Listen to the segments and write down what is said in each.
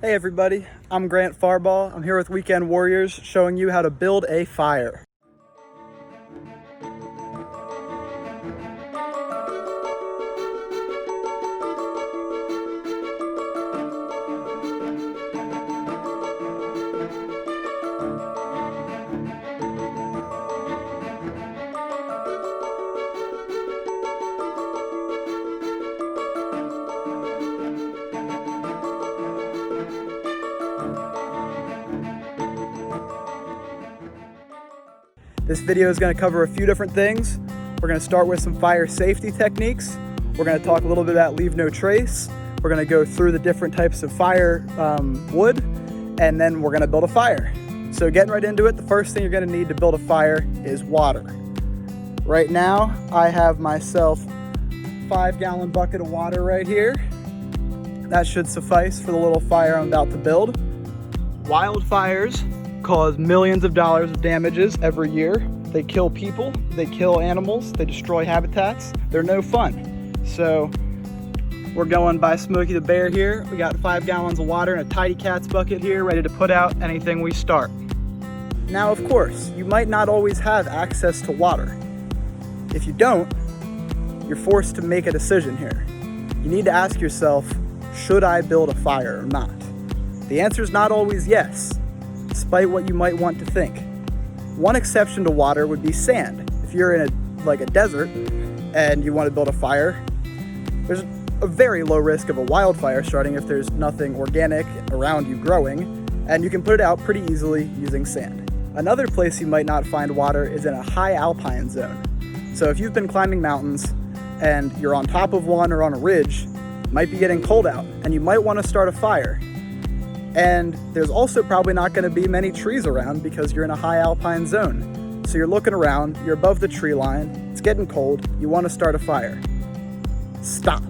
Hey everybody, I'm Grant Farball. I'm here with Weekend Warriors showing you how to build a fire. This video is going to cover a few different things. We're going to start with some fire safety techniques. We're going to talk a little bit about leave no trace. We're going to go through the different types of fire wood, and then we're going to build a fire. So getting right into it, the first thing you're going to need to build a fire is water. Right now, I have myself a 5-gallon bucket of water right here. That should suffice for the little fire I'm about to build. Wildfires cause millions of dollars of damages every year. They kill people, they kill animals, they destroy habitats. They're no fun. So we're going by Smokey the Bear here. We got 5 gallons of water in a Tidy Cats bucket here, ready to put out anything we start. Now, of course, you might not always have access to water. If you don't, you're forced to make a decision here. You need to ask yourself, should I build a fire or not? The answer is not always yes, despite what you might want to think. One exception to water would be sand. If you're in a desert and you want to build a fire, there's a very low risk of a wildfire starting if there's nothing organic around you growing, and you can put it out pretty easily using sand. Another place you might not find water is in a high alpine zone. So if you've been climbing mountains and you're on top of one or on a ridge, it might be getting cold out and you might want to start a fire. And there's also probably not going to be many trees around because you're in a high alpine zone. So you're looking around, you're above the tree line, it's getting cold, you want to start a fire. Stop.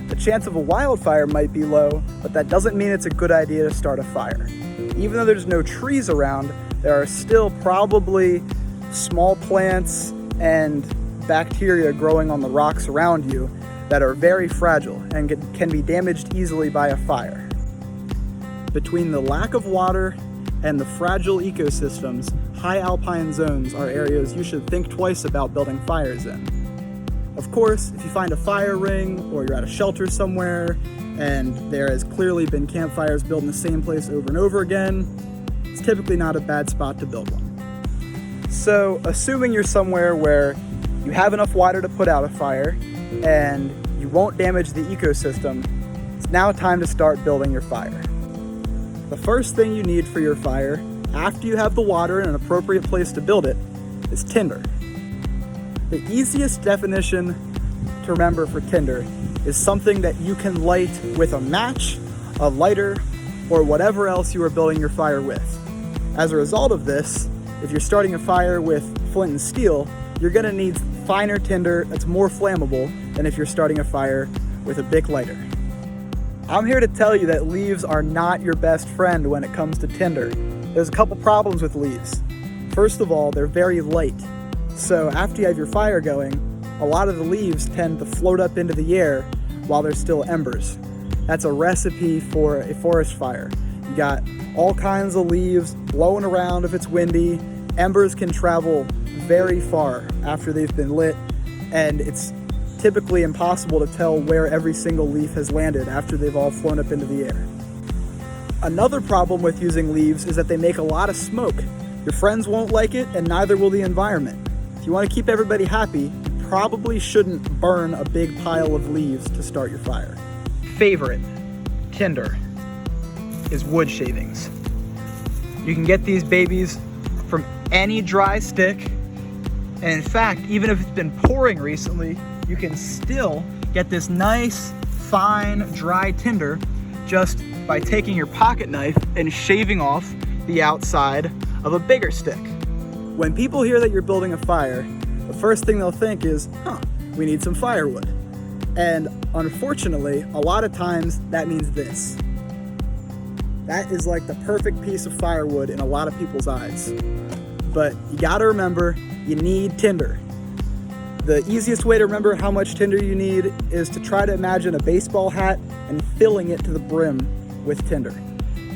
The chance of a wildfire might be low, but that doesn't mean it's a good idea to start a fire. Even though there's no trees around, there are still probably small plants and bacteria growing on the rocks around you that are very fragile and can be damaged easily by a fire. Between the lack of water and the fragile ecosystems, high alpine zones are areas you should think twice about building fires in. Of course, if you find a fire ring or you're at a shelter somewhere and there has clearly been campfires built in the same place over and over again, it's typically not a bad spot to build one. So, assuming you're somewhere where you have enough water to put out a fire and you won't damage the ecosystem, it's now time to start building your fire. The first thing you need for your fire, after you have the water in an appropriate place to build it, is tinder. The easiest definition to remember for tinder is something that you can light with a match, a lighter, or whatever else you are building your fire with. As a result of this, if you're starting a fire with flint and steel, you're going to need finer tinder that's more flammable than if you're starting a fire with a Bic lighter. I'm here to tell you that leaves are not your best friend when it comes to tinder. There's a couple problems with leaves. First of all, they're very light. So after you have your fire going, a lot of the leaves tend to float up into the air while they're still embers. That's a recipe for a forest fire. You got all kinds of leaves blowing around if it's windy. Embers can travel very far after they've been lit, and it's typically impossible to tell where every single leaf has landed after they've all flown up into the air. Another problem with using leaves is that they make a lot of smoke. Your friends won't like it, and neither will the environment. If you want to keep everybody happy, you probably shouldn't burn a big pile of leaves to start your fire. Favorite tinder is wood shavings. You can get these babies from any dry stick, and in fact, even if it's been pouring recently, you can still get this nice, fine, dry tinder just by taking your pocket knife and shaving off the outside of a bigger stick. When people hear that you're building a fire, the first thing they'll think is, we need some firewood. And unfortunately, a lot of times that means this. That is like the perfect piece of firewood in a lot of people's eyes. But you gotta remember, you need tinder. The easiest way to remember how much tinder you need is to try to imagine a baseball hat and filling it to the brim with Tinder.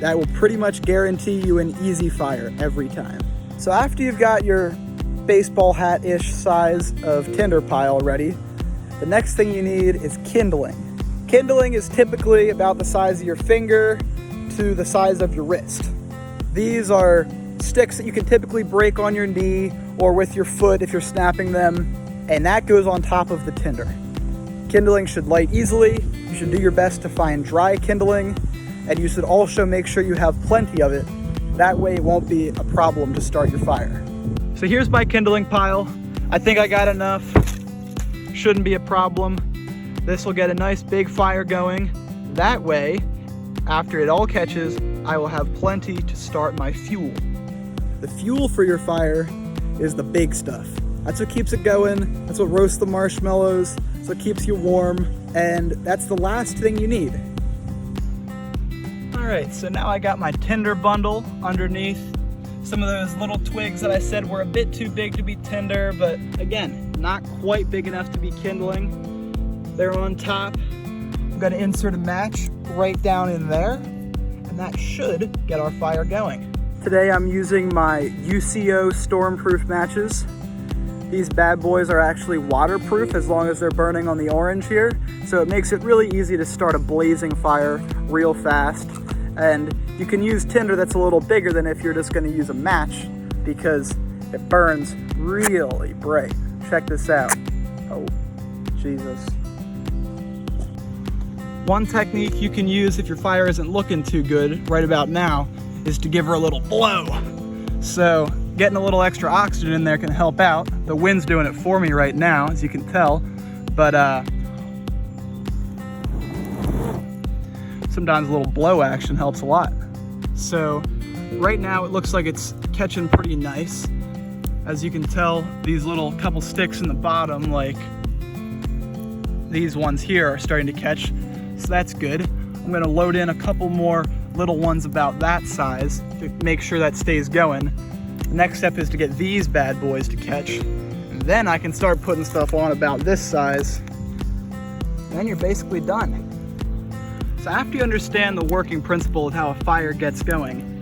That will pretty much guarantee you an easy fire every time. So after you've got your baseball hat-ish size of Tinder pile ready, the next thing you need is kindling. Kindling is typically about the size of your finger to the size of your wrist. These are sticks that you can typically break on your knee or with your foot if you're snapping them, and that goes on top of the tinder. Kindling should light easily. You should do your best to find dry kindling, and you should also make sure you have plenty of it. That way it won't be a problem to start your fire. So here's my kindling pile. I think I got enough. Shouldn't be a problem. This will get a nice big fire going. That way, after it all catches, I will have plenty to start my fuel. The fuel for your fire is the big stuff. That's what keeps it going. That's what roasts the marshmallows. That's what keeps you warm. And that's the last thing you need. All right, so now I got my tinder bundle underneath. Some of those little twigs that I said were a bit too big to be tinder, but again, not quite big enough to be kindling. They're on top. I'm gonna insert a match right down in there, and that should get our fire going. Today I'm using my UCO stormproof matches. These bad boys are actually waterproof as long as they're burning on the orange here, so it makes it really easy to start a blazing fire real fast. And you can use tinder that's a little bigger than if you're just gonna use a match, because it burns really bright. Check this out. Oh, Jesus. One technique you can use if your fire isn't looking too good right about now is to give her a little blow. So getting a little extra oxygen in there can help out. The wind's doing it for me right now, as you can tell, but sometimes a little blow action helps a lot. So right now it looks like it's catching pretty nice. As you can tell, these little couple sticks in the bottom, like these ones here, are starting to catch, so that's good. I'm gonna load in a couple more little ones about that size to make sure that stays going. The next step is to get these bad boys to catch, and then I can start putting stuff on about this size, and then you're basically done. So after you understand the working principle of how a fire gets going,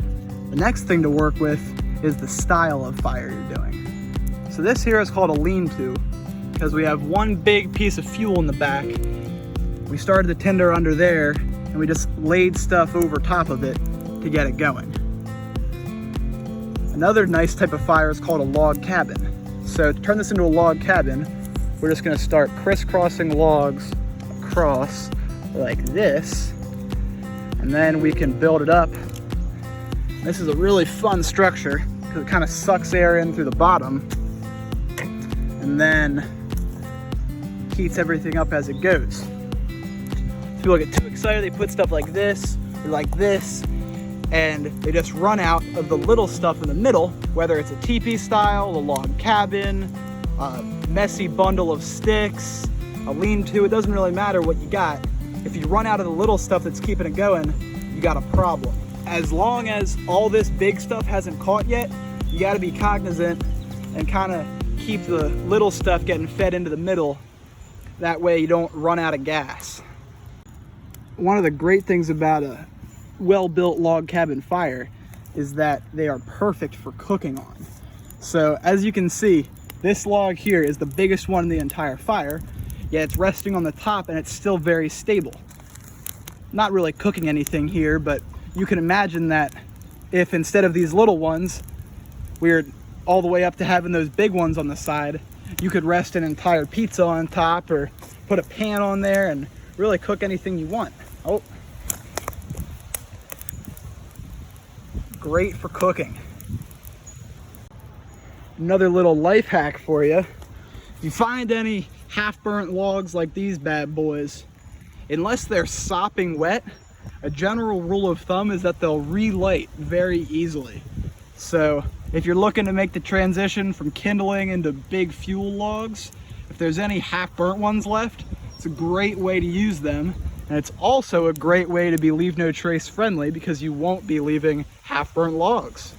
the next thing to work with is the style of fire you're doing. So this here is called a lean-to, because we have one big piece of fuel in the back. We started the tinder under there, and we just laid stuff over top of it to get it going. Another nice type of fire is called a log cabin. So to turn this into a log cabin, we're just gonna start crisscrossing logs across like this, and then we can build it up. This is a really fun structure because it kind of sucks air in through the bottom and then heats everything up as it goes. People get too excited, they put stuff like this or like this, and they just run out of the little stuff in the middle, whether it's a teepee style, a log cabin, a messy bundle of sticks, a lean-to. It doesn't really matter what you got. If you run out of the little stuff that's keeping it going, you got a problem. As long as all this big stuff hasn't caught yet, you got to be cognizant and kind of keep the little stuff getting fed into the middle. That way you don't run out of gas. One of the great things about a well-built log cabin fire is that they are perfect for cooking on. So as you can see, this log here is the biggest one in the entire fire, yet it's resting on the top and it's still very stable. Not really cooking anything here, but you can imagine that if instead of these little ones, we're all the way up to having those big ones on the side, you could rest an entire pizza on top or put a pan on there and really cook anything you want. Oh, great for cooking. Another little life hack for you. If you find any half-burnt logs like these bad boys, unless they're sopping wet, a general rule of thumb is that they'll relight very easily. So if you're looking to make the transition from kindling into big fuel logs, if there's any half-burnt ones left, it's a great way to use them. And it's also a great way to be leave no trace friendly because you won't be leaving half-burnt logs.